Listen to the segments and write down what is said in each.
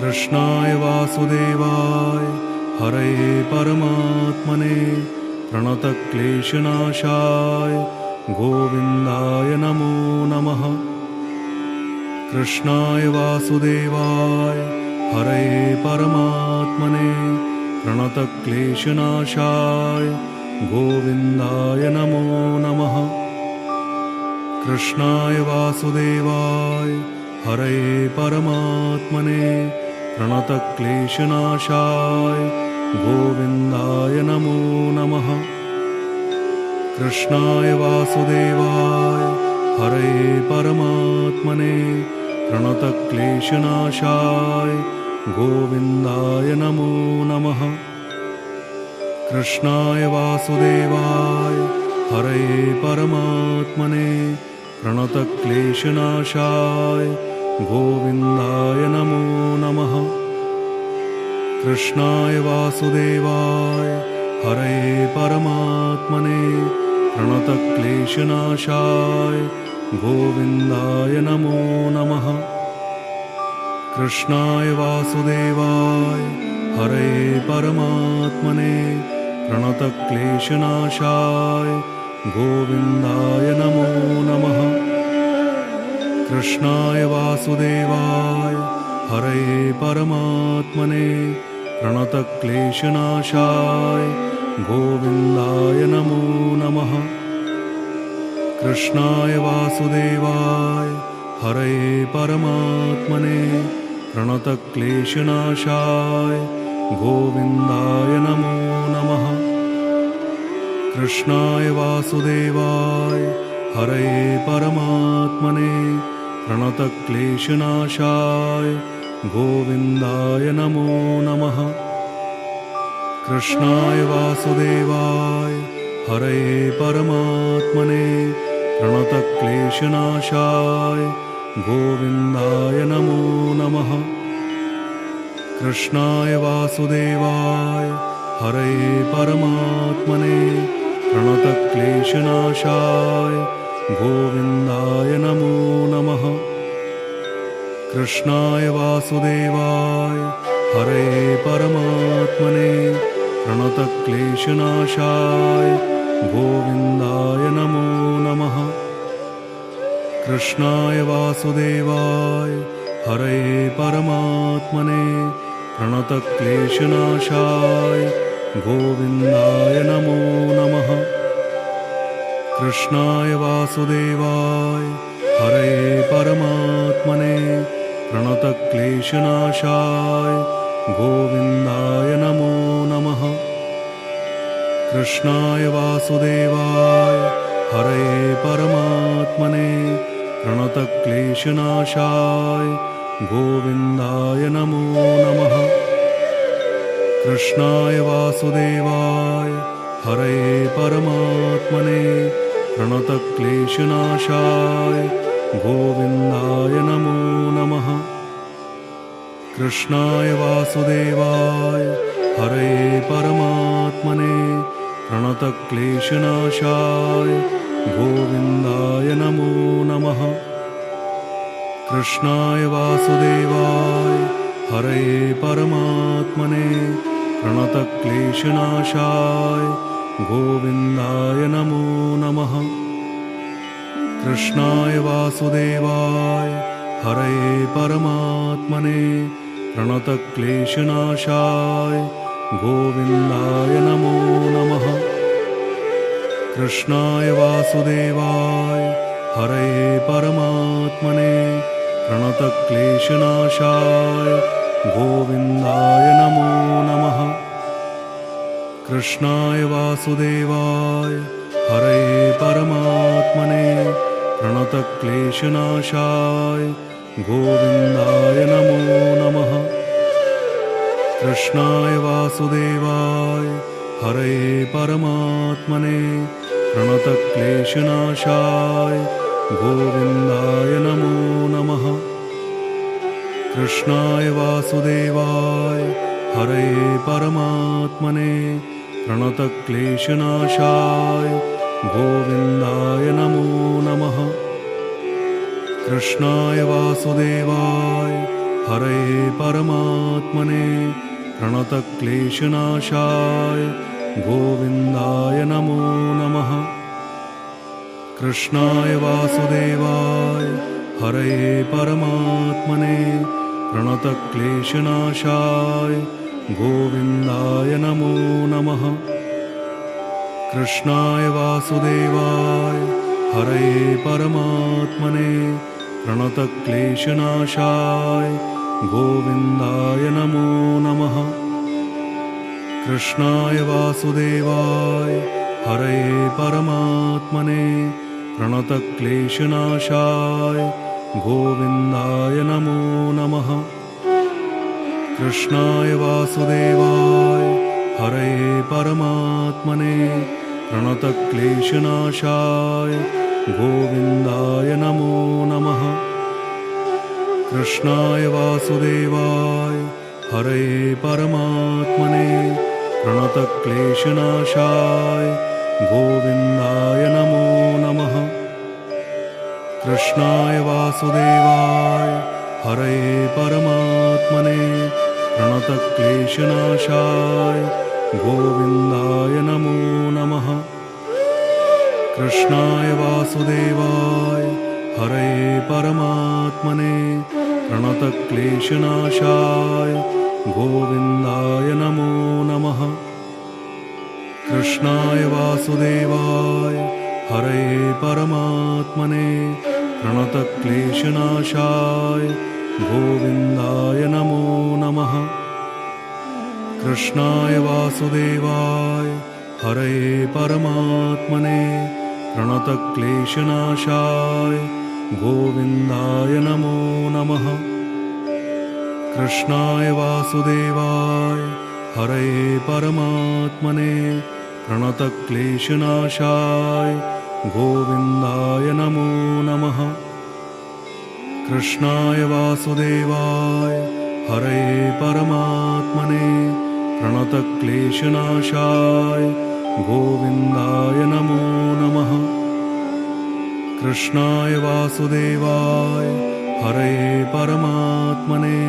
कृष्णाय वासुदेवाय हरये परमात्मने प्रणतक्लेशनाशाय गोविन्दाय नमो नमः। कृष्णाय वासुदेवाय हरये परमात्मने प्रणतक्लेशनाशाय गोविन्दाय नमो नमः। कृष्णाय वासुदेवाय हरये परमात्मने प्रणतक्लेशनाशाय गोविन्दाय नमो नमः। कृष्णाय वासुदेवाय हरये परमात्मने प्रणतक्लेशनाशाय गोविन्दाय नमो नमः। कृष्णाय वासुदेवाय हरये परमात्मने प्रणतक्लेशनाशाय गोविन्दाय नमो नमः। कृष्णाय वासुदेवाय हरये परमात्मने प्रणतक्लेशनाशाय गोविन्दाय नमो नमः। कृष्णाय वासुदेवाय हरये परमात्मने प्रणतक्लेशनाशाय गोविन्दाय नमो नमः। कृष्णाय वासुदेवाय हरये परमात्मने प्रणतक्लेशनाशाय गोविन्दाय नमो नमः। कृष्णाय वासुदेवाय हरये परमात्मने प्रणतक्लेशनाशाय गोविन्दाय नमो नमः। कृष्णाय वासुदेवाय हरये परमात्मने प्रणतक्लेशनाशाय गोविन्दाय नमो नमः। कृष्णाय वासुदेवाय हरये परमात्मने प्रणतक्लेशनाशाय गोविन्दाय नमो नमः। कृष्णाय वासुदेवाय हरये परमात्मने प्रणतक्लेशनाशाय गोविन्दाय नमो नमः। कृष्णाय वासुदेवाय हरये परमात्मने प्रणतक्लेशनाशाय गोविन्दाय नमो नमः। कृष्णाय वासुदेवाय हरये परमात्मने प्रणतक्लेशनाशाय गोविन्दाय नमो नमः। कृष्णाय वासुदेवाय हरये परमात्मने प्रणतक्लेशनाशाय गोविन्दाय नमो नमः। कृष्णाय वासुदेवाय हरये परमात्मने प्रणतक्लेशनाशाय गोविन्दाय नमो नमः। कृष्णाय वासुदेवाय हरये परमात्मने प्रणतक्लेशनाशाय गोविन्दाय नमो नमः। कृष्णाय वासुदेवाय हरये परमात्मने प्रणतक्लेशनाशाय गोविन्दाय नमो नमः। कृष्णाय वासुदेवाय हरये परमात्मने प्रणतक्लेशनाशाय गोविन्दाय नमो नमः। कृष्णाय वासुदेवाय हरये परमात्मने प्रणतक्लेशनाशाय गोविन्दाय नमो नमः। कृष्णाय वासुदेवाय हरये परमात्मने प्रणतक्लेशनाशाय गोविन्दाय नमो नमः। कृष्णाय वासुदेवाय हरये परमात्मने प्रणतक्लेशनाशाय गोविन्दाय नमो नमः। कृष्णाय वासुदेवाय हरये परमात्मने प्रणतक्लेशनाशाय गोविन्दाय नमो नमः। कृष्णाय वासुदेवाय हरये परमात्मने प्रणतक्लेशनाशाय गोविन्दाय नमो नमः। कृष्णाय वासुदेवाय हरये परमात्मने प्रणतक्लेशनाशाय गोविन्दाय नमो नमः। कृष्णाय वासुदेवाय हरये परमात्मने प्रणतक्लेशनाशाय गोविन्दाय नमो नमः। कृष्णाय वासुदेवाय हरये परमात्मने प्रणतक्लेशनाशाय गोविन्दाय नमो नमः। कृष्णाय वासुदेवाय हरये परमात्मने प्रणतक्लेशनाशाय गोविन्दाय नमो नमः। कृष्णाय वासुदेवाय हरये परमात्मने प्रणतक्लेशनाशाय गोविन्दाय नमो नमः। कृष्णाय वासुदेवाय हरये परमात्मने प्रणतक्लेशनाशाय गोविन्दाय नमो नमः। कृष्णाय वासुदेवाय हरये परमात्मने प्रणतक्लेशनाशाय गोविन्दाय नमो नमः। कृष्णाय वासुदेवाय हरये परमात्मने प्रणतक्लेशनाशाय गोविन्दाय नमो नमः। कृष्णाय वासुदेवाय हरये परमात्मने प्रणतक्लेशनाशाय गोविन्दाय नमो नमः। कृष्णाय वासुदेवाय हरये परमात्मने प्रणतक्लेशनाशाय गोविन्दाय नमो नमः। कृष्णाय वासुदेवाय हरये परमात्मने प्रणतक्लेशनाशाय गोविन्दाय नमो नमः। कृष्णाय वासुदेवाय हरये परमात्मने प्रणतक्लेशनाशाय गोविन्दाय नमो नमः। कृष्णाय वासुदेवाय हरये परमात्मने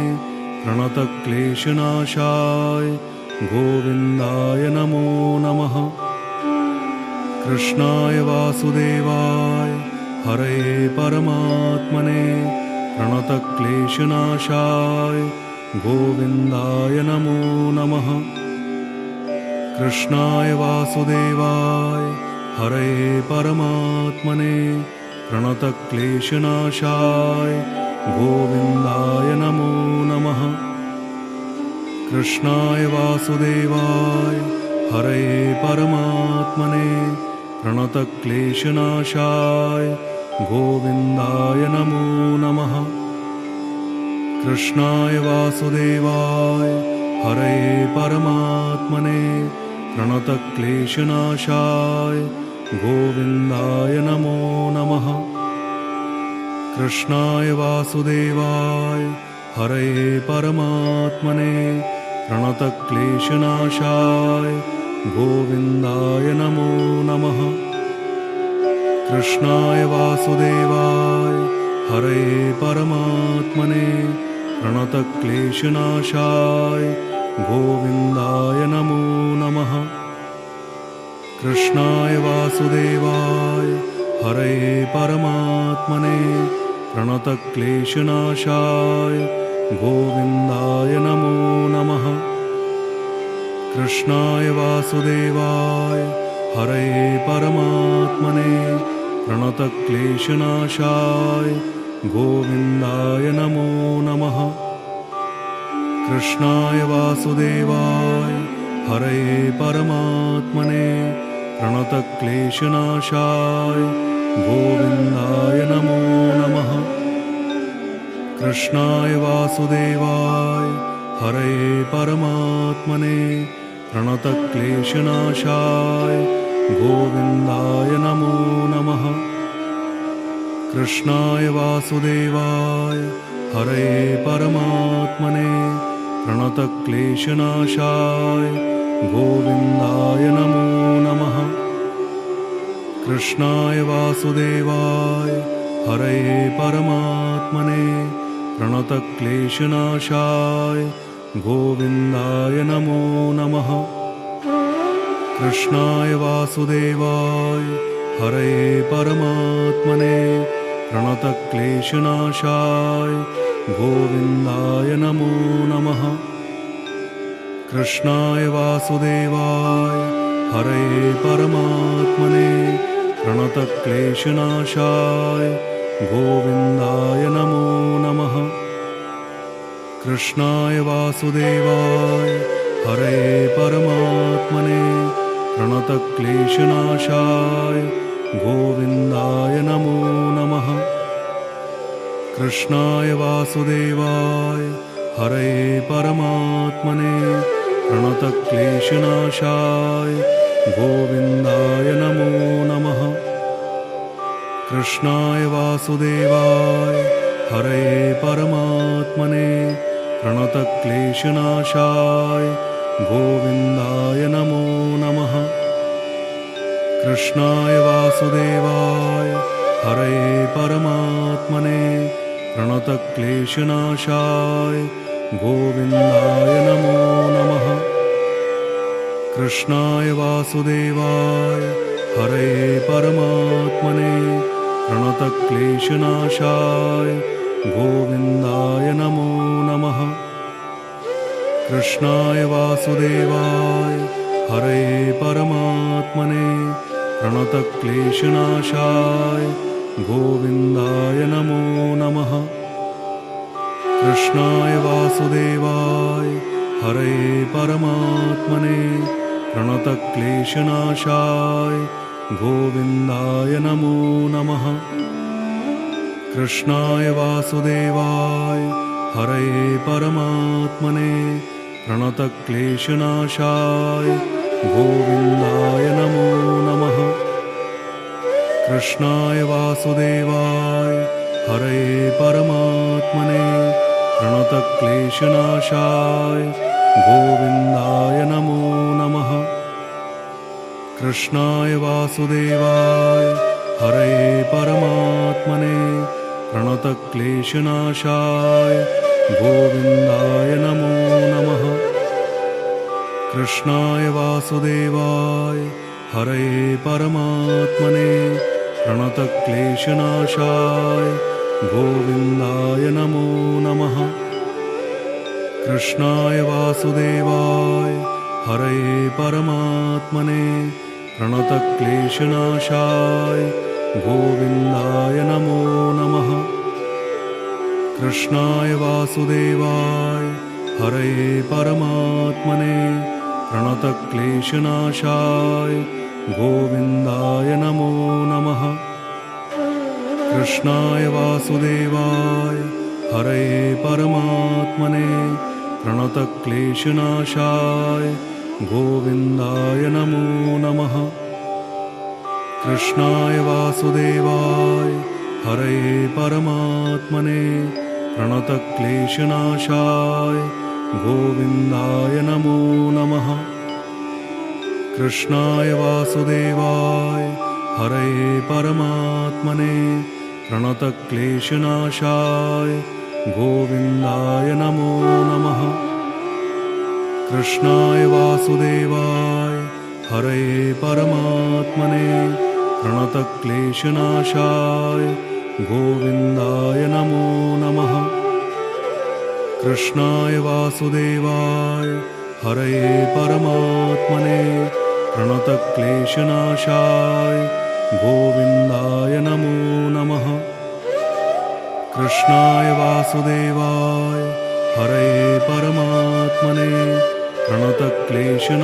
प्रणतक्लेशनाशाय गोविन्दाय नमो नमः। कृष्णाय वासुदेवाय हरये परमात्मने प्रणतक्लेशनाशाय गोविन्दाय नमो नमः। कृष्णाय वासुदेवाय हरये परमात्मने प्रणतक्लेशनाशाय गोविन्दाय नमो नमः। कृष्णाय वासुदेवाय हरये परमात्मने प्रणतक्लेशनाशाय गोविन्दाय नमो नमः। कृष्णाय वासुदेवाय हरये परमात्मने प्रणतक्लेशनाशाय गोविन्दाय नमो नमः। कृष्णाय वासुदेवाय हरये परमात्मने प्रणतक्लेशनाशाय गोविन्दाय नमो नमः। कृष्णाय वासुदेवाय हरये परमात्मने प्रणतक्लेशनाशाय गोविन्दाय नमो नमः। कृष्णाय वासुदेवाय हरये परमात्मने प्रणतक्लेशनाशाय गोविन्दाय नमो नमः। कृष्णाय वासुदेवाय हरये परमात्मने प्रणतक्लेशनाशाय गोविन्दाय नमो नमः। कृष्णाय वासुदेवाय हरये परमात्मने प्रणतक्लेशनाशाय गोविन्दाय नमो नमः। कृष्णाय वासुदेवाय हरये परमात्मने प्रणतक्लेशनाशाय गोविन्दाय नमो नमः। कृष्णाय वासुदेवाय हरये परमात्मने प्रणतक्लेशनाशाय गोविन्दाय नमो नमः। कृष्णाय वासुदेवाय हरये परमात्मने प्रणतक्लेशनाशाय गोविन्दाय नमो नमः। कृष्णाय वासुदेवाय हरये परमात्मने प्रणतक्लेशनाशाय गोविन्दाय नमो नमः। कृष्णाय वासुदेवाय हरये परमात्मने प्रणतक्लेशनाशाय गोविन्दाय नमो नमः। कृष्णाय वासुदेवाय हरये परमात्मने प्रणतक्लेशनाशाय गोविन्दाय नमो नमः। कृष्णाय वासुदेवाय हरये परमात्मने प्रणतक्लेशनाशाय गोविन्दाय नमो नमः। कृष्णाय वासुदेवाय हरये परमात्मने प्रणतक्लेशनाशाय गोविन्दाय नमो नमः। कृष्णाय वासुदेवाय हरये परमात्मने प्रणतक्लेशनाशाय गोविन्दाय नमो नमः। कृष्णाय वासुदेवाय हरये परमात्मने प्रणतक्लेशनाशाय गोविन्दाय नमो नमः। कृष्णाय वासुदेवाय हरये परमात्मने प्रणतक्लेशनाशाय गोविन्दाय नमो नमः। कृष्णाय वासुदेवाय हरये परमात्मने प्रणतक्लेशनाशाय गोविन्दाय नमो नमः। कृष्णाय वासुदेवाय हरये परमात्मने प्रणतक्लेशनाशाय गोविन्दाय नमो नमः। कृष्णाय वासुदेवाय हरये परमात्मने प्रणतक्लेशनाशाय गोविन्दाय नमो नमः। कृष्णाय वासुदेवाय हरये परमात्मने प्रणतक्लेशनाशाय गोविन्दाय नमो नमः। कृष्णाय वासुदेवाय हरये परमात्मने प्रणतक्लेशनाशाय गोविन्दाय नमो नमः। कृष्णाय वासुदेवाय हरये परमात्मने प्रणतक्लेशनाशाय गोविन्दाय नमो नमः। कृष्णाय वासुदेवाय हरये परमात्मने प्रणतक्लेशनाशाय गोविन्दाय नमो नमः। कृष्णाय वासुदेवाय हरये परमात्मने प्रणतक्लेशनाशाय गोविन्दाय नमो नमः। कृष्णाय वासुदेवाय हरये परमात्मने प्रणतक्लेशनाशाय गोविन्दाय नमो नमः। कृष्णाय वासुदेवाय हरये परमात्मने प्रणतक्लेशनाशाय गोविन्दाय नमो नमः। कृष्णाय वासुदेवाय हरये परमात्मने प्रणतक्लेशनाशाय गोविन्दाय नमो नमः। कृष्णाय वासुदेवाय हरये परमात्मने प्रणतक्लेशनाशाय गोविन्दाय नमो नमः। कृष्णाय वासुदेवाय हरये परमात्मने प्रणतक्लेशनाशाय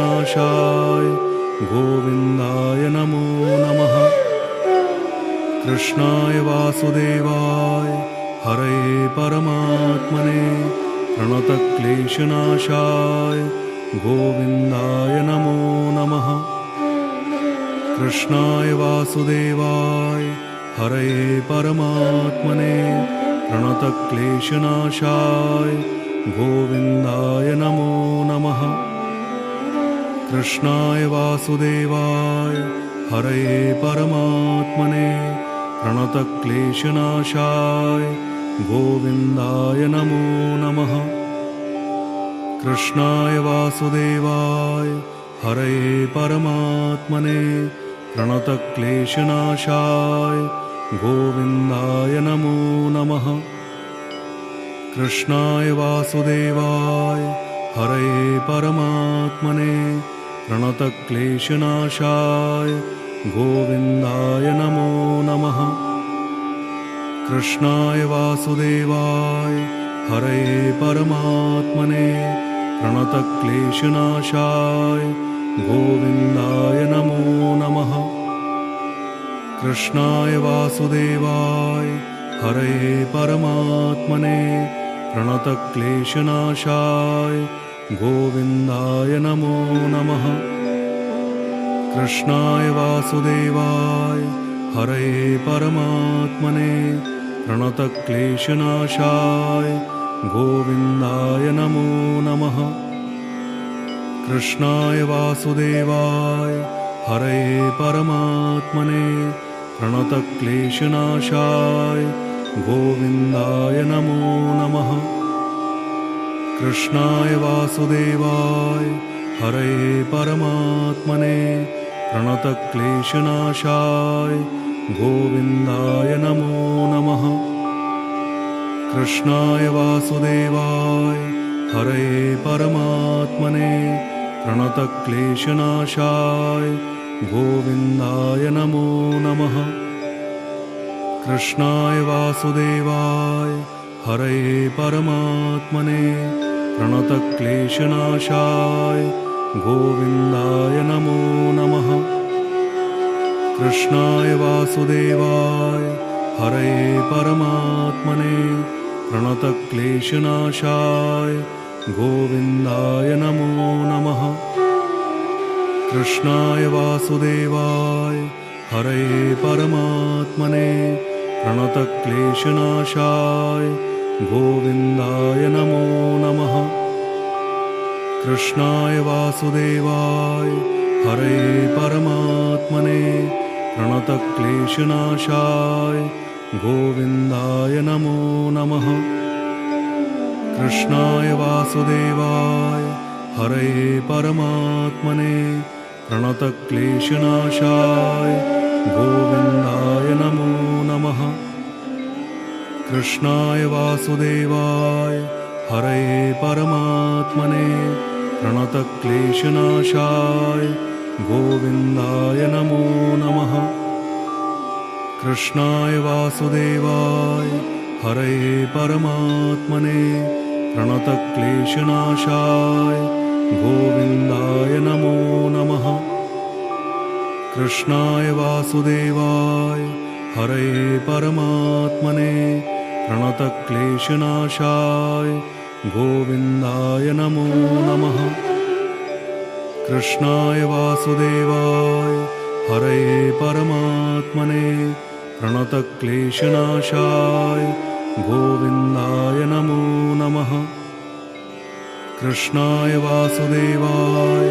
गोविन्दाय नमो नमः। कृष्णाय वासुदेवाय हरये परमात्मने प्रणतक्लेशनाशाय गोविन्दाय नमो नमः। कृष्णाय वासुदेवाय हरये परमात्मने प्रणतक्लेशनाशाय गोविन्दाय नमो नमः। कृष्णाय वासुदेवाय हरये परमात्मने प्रणतक्लेशनाशाय गोविन्दाय नमो नमः। कृष्णाय वासुदेवाय हरये परमात्मने प्रणतक्लेशनाशाय गोविन्दाय नमो नमः। कृष्णाय वासुदेवाय हरये परमात्मने प्रणतक्लेशनाशाय गोविन्दाय नमो नमः। कृष्णाय वासुदेवाय हरये परमात्मने प्रणतक्लेशनाशाय गोविन्दाय नमो नमः। कृष्णाय वासुदेवाय हरये परमात्मने प्रणतक्लेशनाशाय गोविन्दाय नमो नमः। कृष्णाय वासुदेवाय हरये परमात्मने प्रणतक्लेशनाशाय गोविन्दाय नमो नमः। कृष्णाय वासुदेवाय हरये परमात्मने प्रणतक्लेशनाशाय गोविन्दाय नमो नमः। कृष्णाय वासुदेवाय हरये परमात्मने प्रणतक्लेशनाशाय गोविन्दाय नमो नमः। कृष्णाय वासुदेवाय हरये परमात्मने प्रणतक्लेशनाशाय गोविन्दाय नमो नमः। कृष्णाय वासुदेवाय हरये परमात्मने प्रणतक्लेशनाशाय गोविन्दाय नमो नमः। कृष्णाय वासुदेवाय हरये परमात्मने प्रणतक्लेशनाशाय गोविन्दाय नमो नमः। कृष्णाय वासुदेवाय हरये परमात्मने प्रणतक्लेशनाशाय गोविन्दाय नमो नमः। कृष्णाय वासुदेवाय हरये परमात्मने प्रणतक्लेशनाशाय गोविन्दाय नमो नमः। कृष्णाय वासुदेवाय हरये परमात्मने प्रणतक्लेशनाशाय गोविन्दाय नमो नमः। कृष्णाय वासुदेवाय हरये परमात्मने प्रणतक्लेशनाशाय गोविन्दाय नमो नमः। कृष्णाय वासुदेवाय हरये परमात्मने प्रणतक्लेशनाशाय गोविन्दाय नमो नमः। कृष्णाय वासुदेवाय हरये परमात्मने प्रणतक्लेशनाशाय गोविन्दाय नमो नमः। कृष्णाय वासुदेवाय हरये परमात्मने प्रणतक्लेशनाशाय गोविन्दाय नमो नमः। कृष्णाय वासुदेवाय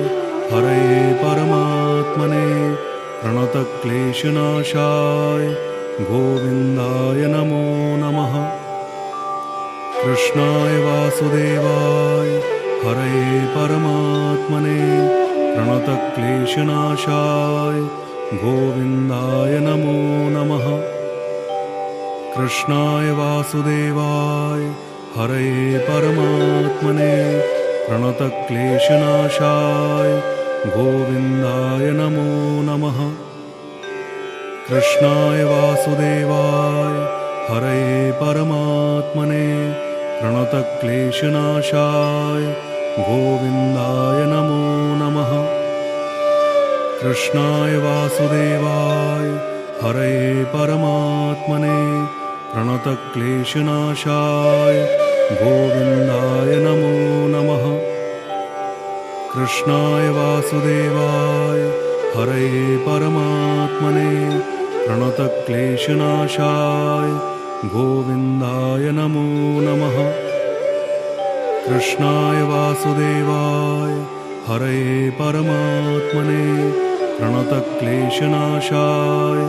हरये परमात्मने प्रणतक्लेशनाशाय गोविन्दाय नमो नमः। कृष्णाय वासुदेवाय हरये परमात्मने प्रणतक्लेशनाशाय गोविन्दाय नमो नमः। कृष्णाय वासुदेवाय हरये परमात्मने प्रणतक्लेशनाशाय गोविन्दाय नमो नमः। कृष्णाय वासुदेवाय हरये परमात्मने प्रणतक्लेशनाशाय गोविन्दाय नमो नमः। कृष्णाय वासुदेवाय हरये परमात्मने प्रणतक्लेशनाशाय गोविन्दाय नमो नमः। कृष्णाय वासुदेवाय हरये परमात्मने प्रणतक्लेशनाशाय गोविन्दाय नमो नमः। कृष्णाय वासुदेवाय हरये परमात्मने प्रणतक्लेशनाशाय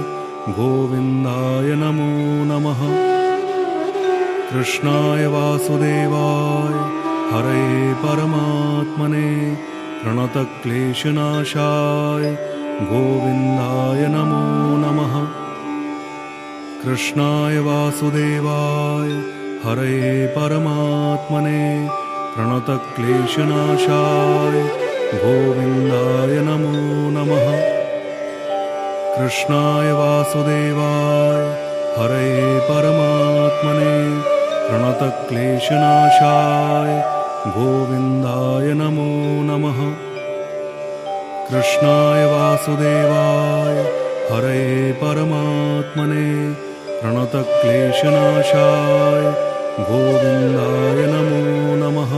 गोविन्दाय नमो नमः। कृष्णाय वासुदेवाय हरये परमात्मने प्रणतक्लेशनाशाय गोविन्दाय नमो नमः। कृष्णाय वासुदेवाय हरये परमात्मने प्रणतक्लेशनाशाय गोविन्दाय नमो नमः। कृष्णाय वासुदेवाय हरये परमात्मने प्रणतक्लेशनाशाय गोविन्दाय नमो नमः। कृष्णाय वासुदेवाय हरये परमात्मने प्रणतक्लेशनाशाय गोविन्दाय नमो नमः।